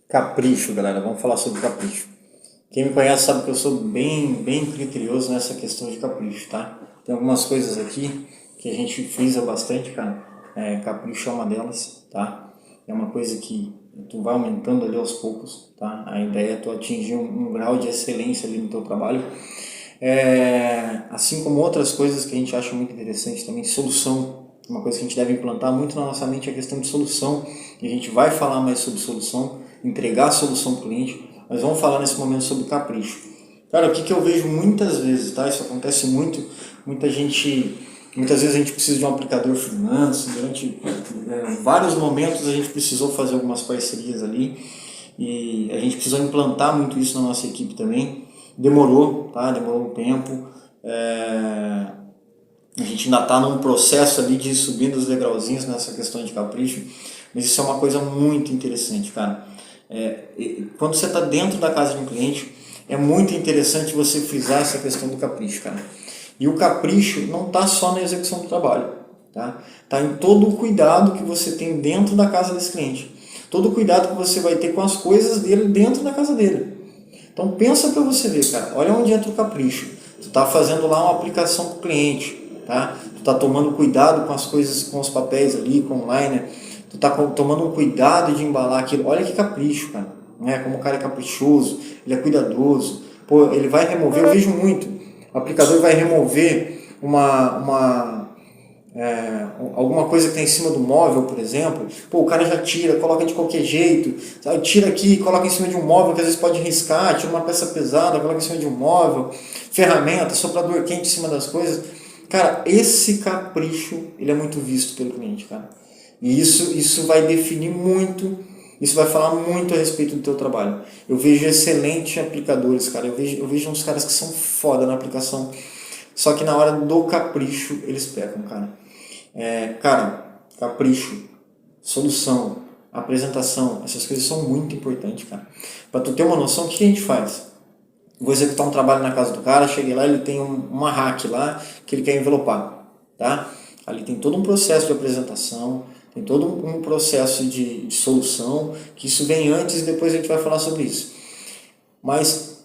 Capricho, galera, vamos falar sobre capricho. Quem me conhece sabe que eu sou bem criterioso nessa questão de capricho, tá? Tem algumas coisas aqui que a gente frisa bastante, cara. Capricho é uma delas, tá? É uma coisa que tu vai aumentando ali aos poucos, tá? A ideia é tu atingir um grau de excelência ali no teu trabalho. Assim como outras coisas que a gente acha muito interessante também, solução. Uma coisa que a gente deve implantar muito na nossa mente é a questão de solução. E a gente vai falar mais sobre solução, entregar a solução para o cliente, mas vamos falar nesse momento sobre capricho. Cara, o que eu vejo muitas vezes, tá? Isso acontece muito, muitas vezes a gente precisa de um aplicador freelance, durante vários momentos a gente precisou fazer algumas parcerias ali e a gente precisou implantar muito isso na nossa equipe também. Demorou, tá? Demorou um tempo. A gente ainda está num processo ali de ir subindo os degrauzinhos nessa questão de capricho, mas isso é uma coisa muito interessante, cara. Quando você está dentro da casa de um cliente, é muito interessante você frisar essa questão do capricho, cara. E o capricho não está só na execução do trabalho, tá? Tá em todo o cuidado que você tem dentro da casa desse cliente, todo o cuidado que você vai ter com as coisas dele dentro da casa dele. Então pensa para você ver, cara, olha onde entra o capricho. Tu está fazendo lá uma aplicação para o cliente, tá? Tu está tomando cuidado com as coisas, com os papéis ali, com o liner. Tu está tomando um cuidado de embalar aquilo. Olha que capricho, cara. Né? Como o cara é caprichoso, ele é cuidadoso. Pô, ele vai remover, eu vejo muito. O aplicador vai remover alguma coisa que está em cima do móvel, por exemplo, pô, o cara já tira, coloca de qualquer jeito, sabe? Tira aqui, coloca em cima de um móvel que às vezes pode riscar, tira uma peça pesada, coloca em cima de um móvel, ferramenta, soprador quente em cima das coisas. Cara, esse capricho, ele é muito visto pelo cliente, cara. E isso vai definir muito, isso vai falar muito a respeito do teu trabalho. Eu vejo excelentes aplicadores, cara. Eu vejo uns caras que são foda na aplicação, só que na hora do capricho eles pecam, cara. Cara, capricho, solução, apresentação, essas coisas são muito importantes, cara. Pra tu ter uma noção, o que a gente faz? Vou executar um trabalho na casa do cara, cheguei lá, ele tem uma hack lá que ele quer envelopar, tá? Ali tem todo um processo de apresentação, tem todo um processo de solução, que isso vem antes e depois a gente vai falar sobre isso. Mas,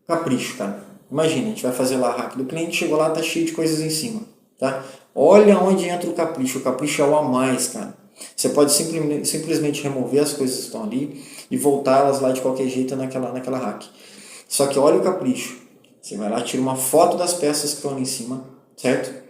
capricho, cara. Imagina, a gente vai fazer lá a hack do cliente, chegou lá, tá cheio de coisas em cima, tá? Olha onde entra o capricho é o a mais, cara. Você pode simplesmente remover as coisas que estão ali e voltá-las lá de qualquer jeito naquela hack. Só que olha o capricho. Você vai lá, tira uma foto das peças que estão ali em cima, certo?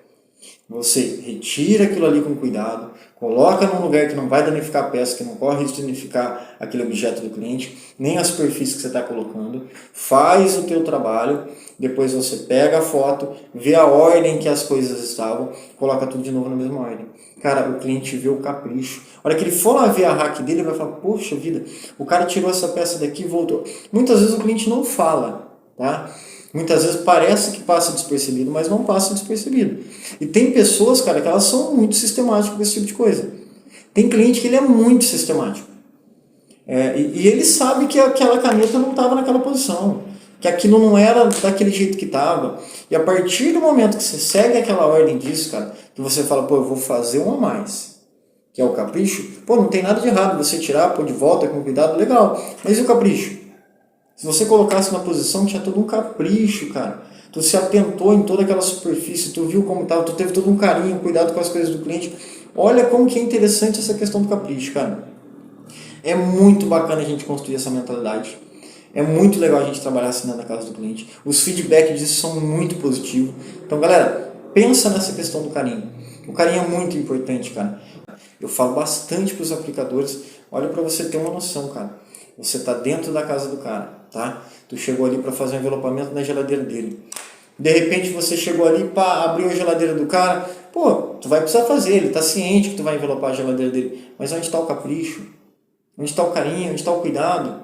Você retira aquilo ali com cuidado, coloca num lugar que não vai danificar a peça, que não corre risco de danificar aquele objeto do cliente, nem a superfície que você está colocando, faz o teu trabalho, depois você pega a foto, vê a ordem que as coisas estavam, coloca tudo de novo na mesma ordem. Cara, o cliente vê o capricho. A hora que ele for lá ver a hack dele, ele vai falar, poxa vida, o cara tirou essa peça daqui e voltou. Muitas vezes o cliente não fala, tá? Muitas vezes parece que passa despercebido, mas não passa despercebido. E tem pessoas, cara, que elas são muito sistemáticas com esse tipo de coisa. Tem cliente que ele é muito sistemático. E ele sabe que aquela caneta não estava naquela posição, que aquilo não era daquele jeito que estava. E a partir do momento que você segue aquela ordem disso, cara, que você fala, pô, eu vou fazer um a mais, que é o capricho, pô, não tem nada de errado você tirar, pôr de volta com cuidado, legal. Mas e o capricho? Se você colocasse na posição, tinha todo um capricho, cara. Tu se atentou em toda aquela superfície, tu viu como estava, tu teve todo um carinho, cuidado com as coisas do cliente. Olha como que é interessante essa questão do capricho, cara. É muito bacana a gente construir essa mentalidade. É muito legal a gente trabalhar assim na casa do cliente. Os feedbacks disso são muito positivos. Então, galera, pensa nessa questão do carinho. O carinho é muito importante, cara. Eu falo bastante para os aplicadores. Olha para você ter uma noção, cara. Você está dentro da casa do cara, tá? Tu chegou ali para fazer um envelopamento na geladeira dele. De repente você chegou ali, pá, abriu a geladeira do cara. Pô, tu vai precisar fazer. Ele está ciente que tu vai envelopar a geladeira dele. Mas onde está o capricho? Onde está o carinho? Onde está o cuidado?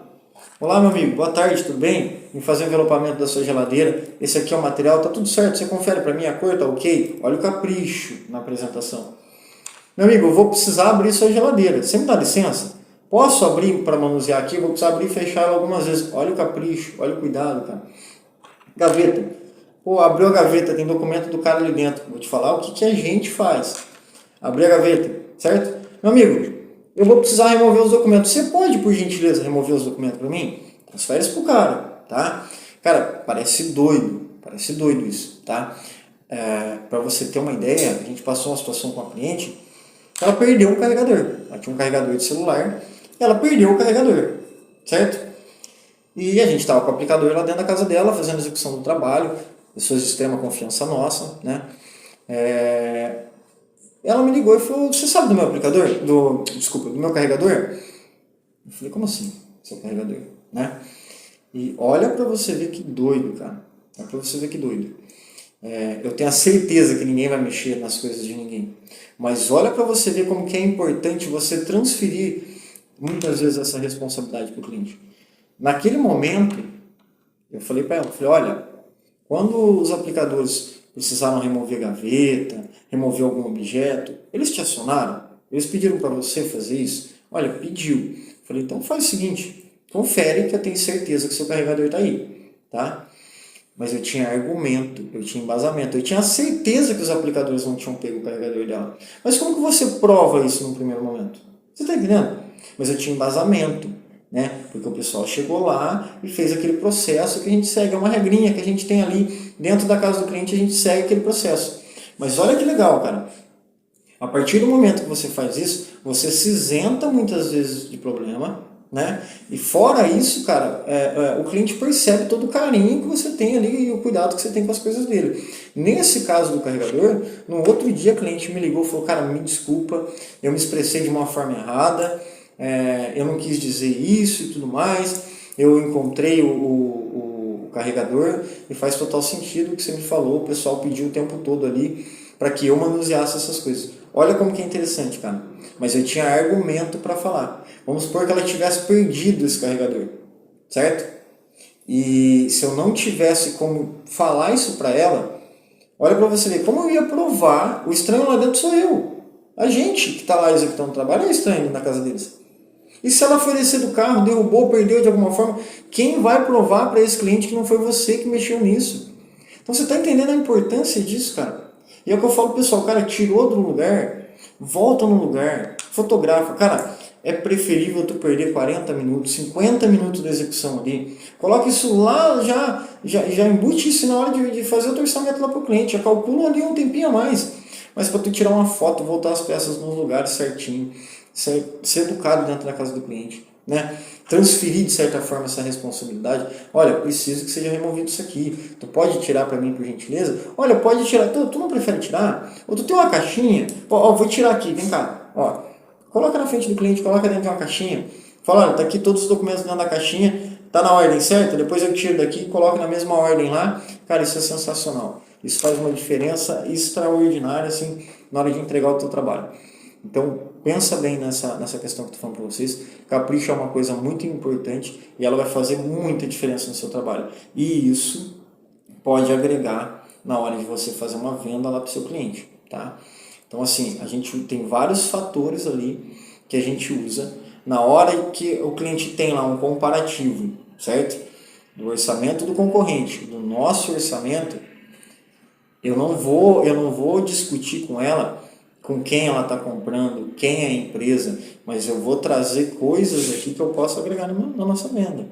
Olá, meu amigo, boa tarde, tudo bem? Vim fazer o envelopamento da sua geladeira. Esse aqui é o material, tá tudo certo. Você confere para mim a cor, tá ok? Olha o capricho na apresentação. Meu amigo, eu vou precisar abrir sua geladeira. Você me dá licença? Posso abrir para manusear aqui? Vou precisar abrir e fechar ela algumas vezes. Olha o capricho, olha o cuidado, cara. Gaveta. Pô, abriu a gaveta, tem documento do cara ali dentro. Vou te falar o que a gente faz. Abrir a gaveta, certo? Meu amigo, eu vou precisar remover os documentos. Você pode, por gentileza, remover os documentos para mim? Transfere isso pro cara, tá? Cara, parece doido isso, tá? Para você ter uma ideia, a gente passou uma situação com a cliente, ela perdeu um carregador. Ela tinha um carregador de celular, e ela perdeu o carregador, certo? E a gente estava com o aplicador lá dentro da casa dela, fazendo a execução do trabalho, pessoas de extrema confiança nossa, né? Ela me ligou e falou, você sabe do meu aplicador? Desculpa, do meu carregador? Eu falei, como assim, seu carregador? Né? E olha pra você ver que doido, cara. Olha pra você ver que doido. Eu tenho a certeza que ninguém vai mexer nas coisas de ninguém. Mas olha pra você ver como que é importante você transferir muitas vezes essa responsabilidade pro cliente. Naquele momento, eu falei pra ela, olha, quando os aplicadores precisaram remover gaveta, remover algum objeto, eles te acionaram? Eles pediram para você fazer isso? Olha, pediu. Falei, então faz o seguinte, confere que eu tenho certeza que seu carregador está aí, tá? Mas eu tinha argumento, eu tinha embasamento, eu tinha certeza que os aplicadores não tinham pego o carregador dela. Mas como que você prova isso no primeiro momento? Você está entendendo? Mas eu tinha embasamento, né? Porque o pessoal chegou lá e fez aquele processo que a gente segue, é uma regrinha que a gente tem ali dentro da casa do cliente, a gente segue aquele processo. Mas olha que legal, cara. A partir do momento que você faz isso, você se isenta muitas vezes de problema, né? E fora isso, cara, o cliente percebe todo o carinho que você tem ali e o cuidado que você tem com as coisas dele. Nesse caso do carregador, no outro dia a cliente me ligou e falou, cara, me desculpa, eu me expressei de uma forma errada, eu não quis dizer isso e tudo mais, eu encontrei o carregador e faz total sentido o que você me falou, o pessoal pediu o tempo todo ali para que eu manuseasse essas coisas. Olha como que é interessante, cara. Mas eu tinha argumento para falar. Vamos supor que ela tivesse perdido esse carregador, certo? E se eu não tivesse como falar isso para ela, olha para você ver como eu ia provar. O estranho lá dentro sou eu. A gente que está lá executando o trabalho é estranho na casa deles. E se ela foi descer do carro, derrubou, perdeu de alguma forma, quem vai provar para esse cliente que não foi você que mexeu nisso? Então você está entendendo a importância disso, cara? E é o que eu falo pro pessoal, cara, tirou do lugar, volta no lugar, fotografa. Cara, é preferível tu perder 40 minutos, 50 minutos da execução ali. Coloca isso lá, já embute isso na hora de fazer o orçamento lá pro cliente. Já calcula ali um tempinho a mais. Mas para tu tirar uma foto, voltar as peças nos lugares certinho, ser educado dentro da casa do cliente, né? Transferir de certa forma essa responsabilidade. Olha, preciso que seja removido isso aqui. Tu pode tirar para mim por gentileza? Olha, pode tirar. Tu não prefere tirar? Ou tu tem uma caixinha? Ó, vou tirar aqui, vem cá. Ó, coloca na frente do cliente, coloca dentro de uma caixinha. Fala, olha, tá aqui todos os documentos dentro da caixinha, tá na ordem certa? Depois eu tiro daqui e coloco na mesma ordem lá. Cara, isso é sensacional. Isso faz uma diferença extraordinária assim, na hora de entregar o teu trabalho. Então, pensa bem nessa questão que eu estou falando para vocês. Capricho é uma coisa muito importante e ela vai fazer muita diferença no seu trabalho. E isso pode agregar na hora de você fazer uma venda lá para o seu cliente, tá? Então, assim, a gente tem vários fatores ali que a gente usa na hora que o cliente tem lá um comparativo, certo? Do orçamento do concorrente, do nosso orçamento, eu não vou discutir com ela com quem ela está comprando, quem é a empresa, mas eu vou trazer coisas aqui que eu posso agregar na nossa venda.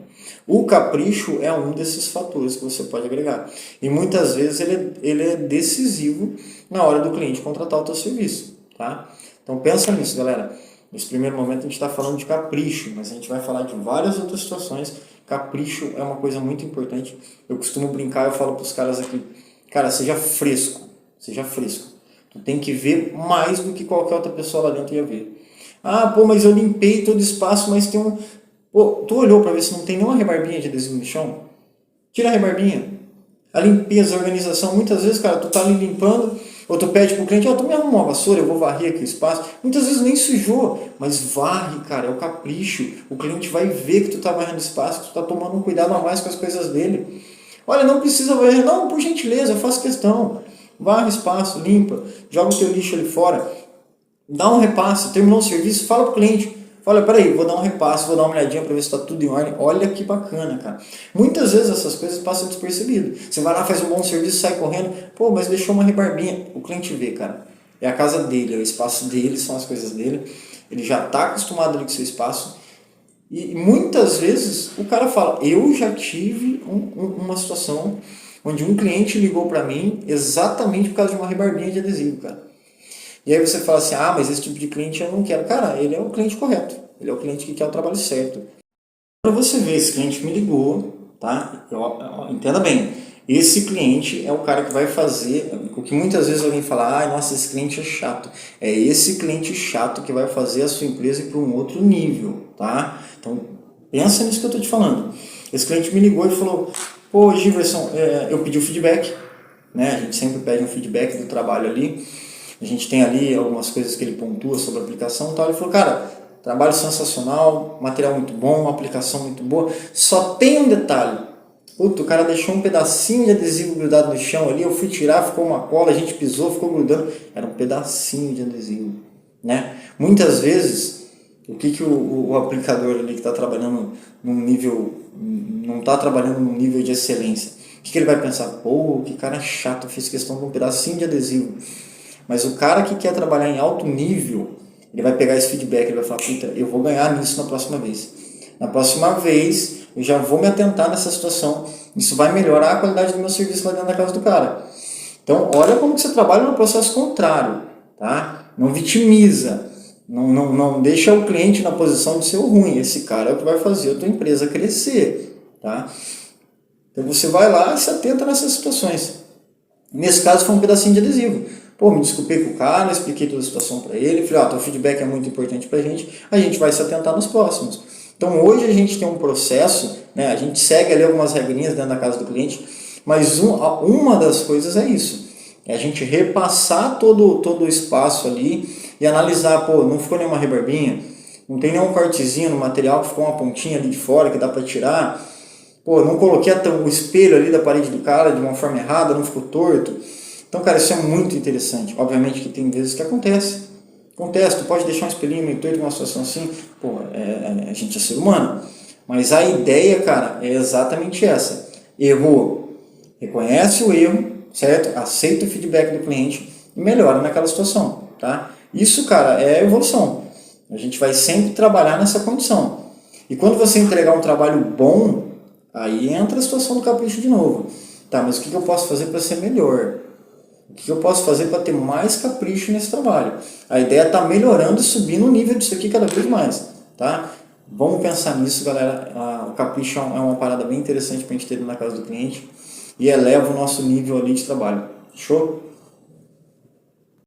O capricho é um desses fatores que você pode agregar. E muitas vezes ele é decisivo na hora do cliente contratar o teu serviço. Tá? Então pensa nisso, galera. Nesse primeiro momento a gente está falando de capricho, mas a gente vai falar de várias outras situações. Capricho é uma coisa muito importante. Eu costumo brincar, eu falo para os caras aqui, cara, seja fresco, seja fresco. Tu tem que ver mais do que qualquer outra pessoa lá dentro ia ver. Ah, pô, mas eu limpei todo o espaço, mas tem um... Pô, tu olhou para ver se não tem nenhuma rebarbinha de adesivo no chão? Tira a rebarbinha. A limpeza, a organização, muitas vezes, cara, tu tá ali limpando, ou tu pede pro cliente, ó, tu me arruma uma vassoura, eu vou varrer aqui o espaço. Muitas vezes nem sujou, mas varre, cara, é o capricho. O cliente vai ver que tu tá varrendo espaço, que tu tá tomando um cuidado a mais com as coisas dele. Olha, não precisa varrer, não, por gentileza, eu faço questão. Varre espaço, limpa, joga o teu lixo ali fora, dá um repasse, terminou o serviço, fala pro cliente, fala, peraí, vou dar um repasse, vou dar uma olhadinha para ver se está tudo em ordem. Olha que bacana, cara. Muitas vezes essas coisas passam despercebido. Você vai lá, faz um bom serviço, sai correndo, pô, mas deixou uma rebarbinha. O cliente vê, cara. É a casa dele, é o espaço dele, são as coisas dele. ele já está acostumado ali com o seu espaço. E muitas vezes o cara fala, eu já tive uma situação onde um cliente ligou para mim exatamente por causa de uma rebarbinha de adesivo, cara. E aí você fala assim, ah, mas esse tipo de cliente eu não quero. Cara, ele é o cliente correto, ele é o cliente que quer o trabalho certo. Para você ver, esse cliente me ligou, tá? Entenda bem, esse cliente é o cara que vai fazer o que muitas vezes alguém fala, ah, nossa, esse cliente é chato. É esse cliente chato que vai fazer a sua empresa ir para um outro nível, tá? Então, pensa nisso que eu estou te falando. Esse cliente me ligou e falou, pô, Giverson, eu pedi o feedback, né? A gente sempre pede um feedback do trabalho ali. A gente tem ali algumas coisas que ele pontua sobre a aplicação e tal. Ele falou, cara, trabalho sensacional, material muito bom, aplicação muito boa. Só tem um detalhe. Puta, o cara deixou um pedacinho de adesivo grudado no chão ali, eu fui tirar, ficou uma cola, a gente pisou, ficou grudando. Era um pedacinho de adesivo, né? Muitas vezes, o que o aplicador ali que está trabalhando num nível, não está trabalhando num nível de excelência, o que ele vai pensar? Pô, que cara chato, fiz questão de um pedacinho de adesivo. Mas o cara que quer trabalhar em alto nível, ele vai pegar esse feedback, ele vai falar, puta, eu vou ganhar nisso na próxima vez. Na próxima vez, eu já vou me atentar nessa situação. Isso vai melhorar a qualidade do meu serviço lá dentro da casa do cara. Então, olha como que você trabalha no processo contrário, tá? Não vitimiza, não deixa o cliente na posição de ser o ruim. Esse cara é o que vai fazer a tua empresa crescer, tá? Então, você vai lá e se atenta nessas situações. Nesse caso, foi um pedacinho de adesivo. Pô, me desculpei com o cara, expliquei toda a situação para ele, falei, teu feedback é muito importante para a gente vai se atentar nos próximos. Então hoje a gente tem um processo, né, a gente segue ali algumas regrinhas dentro da casa do cliente, mas uma das coisas é isso, é a gente repassar todo o espaço ali e analisar, pô, não ficou nenhuma rebarbinha, não tem nenhum cortezinho no material que ficou uma pontinha ali de fora que dá para tirar, pô, não coloquei o espelho ali da parede do cara de uma forma errada, não ficou torto. Então, cara, isso é muito interessante. Obviamente que tem vezes que acontece. Acontece, tu pode deixar um espelhinho meio torto em uma situação assim, pô, a gente é ser humano. Mas a ideia, cara, é exatamente essa. Errou, reconhece o erro, certo? Aceita o feedback do cliente e melhora naquela situação, tá? Isso, cara, é evolução. A gente vai sempre trabalhar nessa condição. E quando você entregar um trabalho bom, aí entra a situação do capricho de novo. Tá, mas o que eu posso fazer para ser melhor? O que eu posso fazer para ter mais capricho nesse trabalho? A ideia é estar melhorando e subindo o nível disso aqui cada vez mais, tá? Vamos pensar nisso, galera. O capricho é uma parada bem interessante para a gente ter na casa do cliente e eleva o nosso nível ali de trabalho. Show?